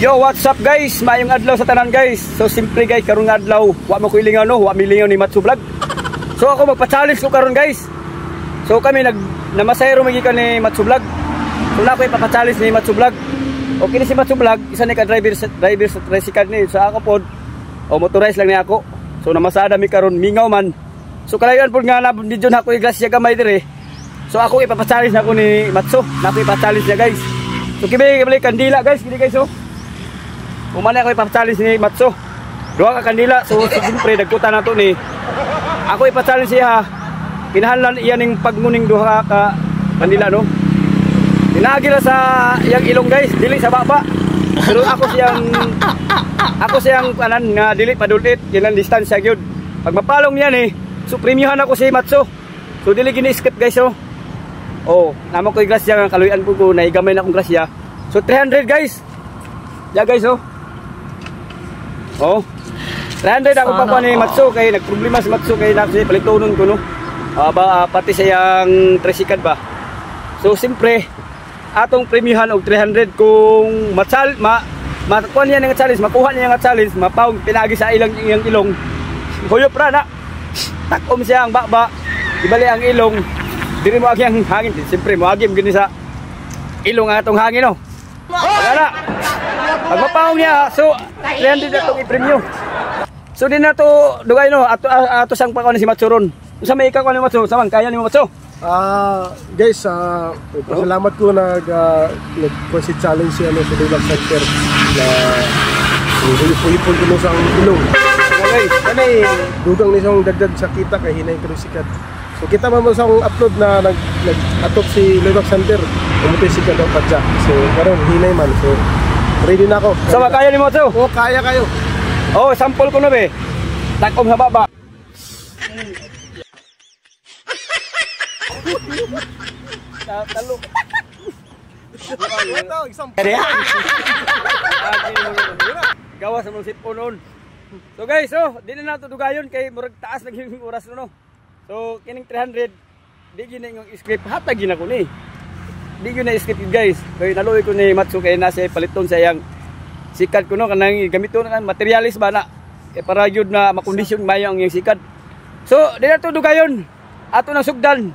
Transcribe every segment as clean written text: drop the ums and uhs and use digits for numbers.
Yo, what's up guys? Maayong adlaw sa tanan guys. So simple guys, karong adlaw, wa mo ko ilingaw no, wa milingaw ni Matsu Vlog. So ako magpa-challenge ko karon guys. So kami namasayro magikan ni Matsu Vlog. So na ko ipapa-challenge ni Matsu Vlog. Okay ni si Matsu Vlog, isa ni ka driver sa tricycle ni. So ako pod motorize lang ni ako. So namasada mi karon mingaw man. So kalayan pod nga na video na ko iglasya gamay dire. So ako ipapa-challenge na ko ni Matsu. Na ko ipa-challenge niya guys. So kibay kandila guys, kini guys oh. Umana ako ipapa-challenge ni Matsu. Duha ka kandila. So siyempre nagkuta na to ni. Ako ipapa-challenge siya. Kinahanglan iya ning pagmuning duha ka kandila no. Dinagila sa iyang ilong guys, dili sa baba. Pero ako siyang kanan nga dili padulit, ilang distansya gyud. Pag mapalong niya ni, so premiuhan ako si Matsu. So dili gini skip guys oh. Oh, namo ko grasya nga kaluyan ko naigamay na akong grasya. So 300 guys. Ya guys oh. Oh. 300 ako pa ni Matsu kay nagproblema si Matsu kay nasi palitonon ko no. Pati sayang tricycle ba. So simpre atong premiuhan og 300 kung makuha niya ng challenge, makuha niya ng challenge, mapawag pinagi sa iyang ilong. Huyop ra na. Takom siya ang baba. Ibali ang ilong. Diri mo agi ang hangin. Simpre mo agi gini sa ilong atong hangin no. Wala. Pag mapawag niya, so 300 atong i-premium. So din na to dugay no ato sang pakaw ni si Matsu ron. Usa may ikaw ni Matsu, samang kaya ni Matsu. Guys, salamat ko nag-consit challenge si sa Dulac Center na hulipol ko sa ilong. Okay, kanay dugang ni siyang dagdag sa kita kay hinay pero sikat. So kita man sa upload na nag-atop si Dulac Center, umutoy sikat daw padya. So karon hinay man. So ready na ako. Sama kaya ni Matsu? Oo, kaya kayo. Oh, sample ko na be. Takom sa baba. Talo. Gawa sa mga siponon. So guys, di na nato dugayon kay murag taas lagi yung oras no. So kining 300 di gina yung script hatag gina ko ni. Di gina script guys. Kay naluoy ko ni Matsu kay nasa paliton sa yang sikat ko no kanang gamiton kan materialis ba na kay para gyud na makondisyon mayo ang iyang sikat. So di na to dugayon. Ato nang sugdan.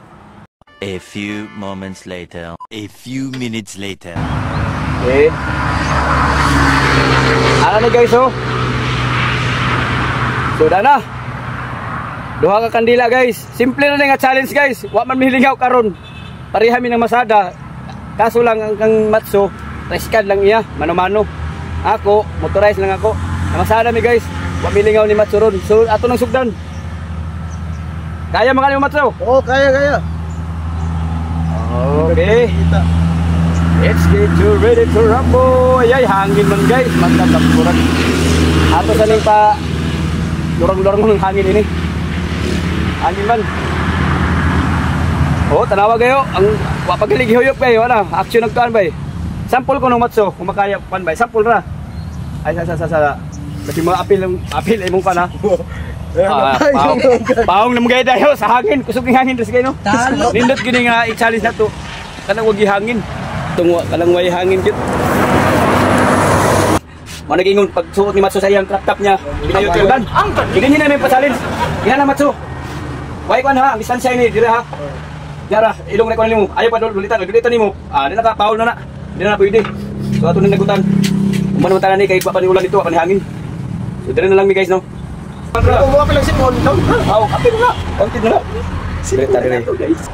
A few moments later, a few minutes later. Okay. Ano na guys oh? So na. Duha ka kandila guys. Simple na nga challenge guys. Wa man mihilingaw karon. Pareha mi ng masada. Kaso lang ang Matsu, tricycle lang iya, mano-mano. Ako, motorize lang ako. Masada mi guys. Wa milingaw ni Matsu ron. So ato nang sugdan. Kaya mga ni Matsu? Oo, kaya. Okay. Let's get you ready to rumble. Ay, hangin man guys. Mantap na kurang. Ato sa ning pa lorong-lorong ng hangin ini. Hangin man. Oh, tanawa kayo. Ang wapagalig huyop kayo. Ano? Action nagtuan ba? Sample ko ng Matsu. Kung makaya pan ba? Sample ra. Ay, sa. Kasi mga apil ay mong pa na. Paong na mga dayo sa hangin. Kusog ng hangin rin kayo no? Nindot gini nga i-challenge na to. Kanang wag ihangin. Tungo kanang way hangin jud. Mo nagingon pagsuot ni Matsu sa iyang crop top niya. Binayo ko dan. Ganyan na may pa-challenge. Yan na Matsu. Way ko na ha, ang distansya ini dire ha. Yara, ilong na ko nimo. Ayo pa dulitan nimo. Di na ka paul na. Di na pwede. So ato nang nagutan. Umano ta na ni kay pa ni ulan dito pa ni hangin. So dire na lang mi guys no. Kumuha ka lang si Pondong. Oo, kapit na. Konti na lang. Secretary na ito, guys.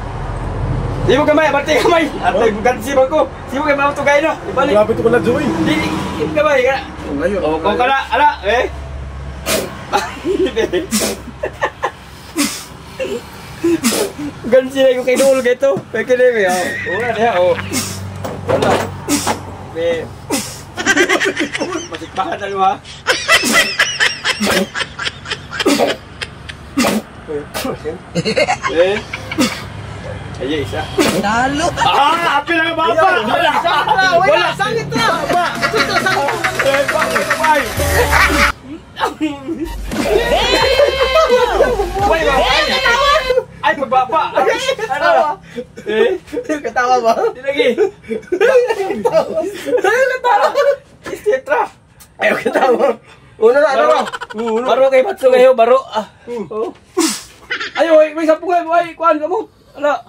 Sibo kamay, abarte kamay. Atay, bukan sibo ko. Sibo kamay, ito kayo, no? Ibalik. Grabe ito ko na, Joey. Hindi kamay, ka na. Oo, kung ka na, ala, eh. Bukan sila yung kinul gitu. Pwede na, eh. Oo, na niya, oo. Wala. Eh. Masikbahan na luha. Ayo isa. Talo. Apil ang baba. Wala sangit na. Ba. Ay pagbaba. Ano? Katawa ba? Di lagi. Katawa. Katawa. Istitra. Una na, ano ba? Baro kay Matso kayo, baro. Ayo, may sapungan mo, ay, kuhan ka mo. Ala.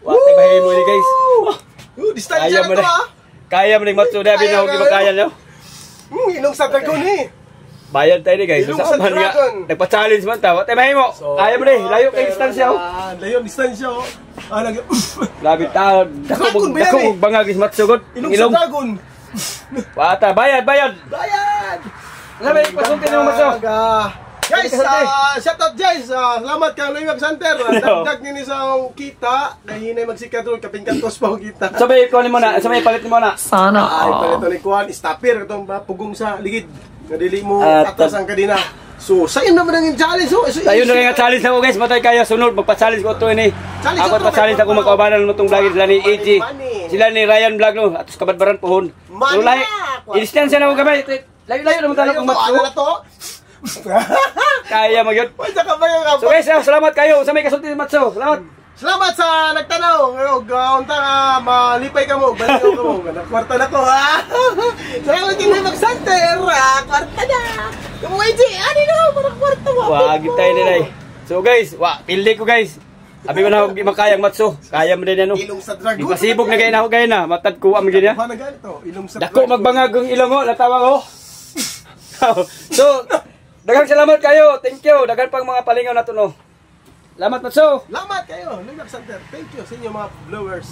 Wate bahay mo ni guys. Distansya na to ah. Kaya mo ni Matso na, binaw di makaya nyo. Ilong sa dragon eh. Bayad tayo ni guys. Ilong So, sa saan nga, dragon. nagpa-challenge man ta. Wate bahay mo. Kaya mo ni, layo kay distansya oh. Layo, distansya oh. Labi tao, dako mo bangag is Matso god. Ilong sa dragon. Wata, bayad. Bayad! Labi, pasunti na mo Matso. Guys, shoutout guys. Salamat kang Loybag Center. Dagdag nini sa kita. Kahinay magsikat ron. Kapingkantos pa ang kita. Sabay ko ni mo na, sabay palit ni mo na. Sana Ay, all. palito ni Kuan. Stopper. Itong pugong sa ligid. Nadili mo At- atas ang kadina. So, sa'yo naman ang challenge. So, Tayo na nga challenge ako guys, matay kaya sunod magpa-challenge ko to ini. Challenge Ako to, pa-challenge may ako magkaubanan mo tong vlog sila ni AG. Money. Sila ni Ryan Vlog no, at kabadbaran pohon. Money So lahi, na! i-distance na mo gamay. Layo-layo naman tayo kung Ano matso. na to? Kaya magyud. Wala ka ba yung So guys, salamat kayo sa may kasulti ni Matso. Salamat. Salamat sa nagtanaw. Unta malipay ka mo. Baliw ka mo. Kwarta na ko ha. Salamat kay Loybag Center. Kwarta na. Yung YG, ano na? Parang kwarta mo. Wag tayo nilay. So guys, pildi ko guys. Abi man ako makayang Matso. Kaya mo din ano. Ilong sa dragon. Di pasibog na gaya na ako gaya na. Matad ko am gini ha. Ano ganito? Ilong sa Dako magbangag ang ilong mo, natawag ko. So, daghang salamat kayo. Thank you. Daghan pang mga palingaw na to no. Salamat Matso. Salamat kayo. Loybag Center. Thank you sa inyo mga viewers.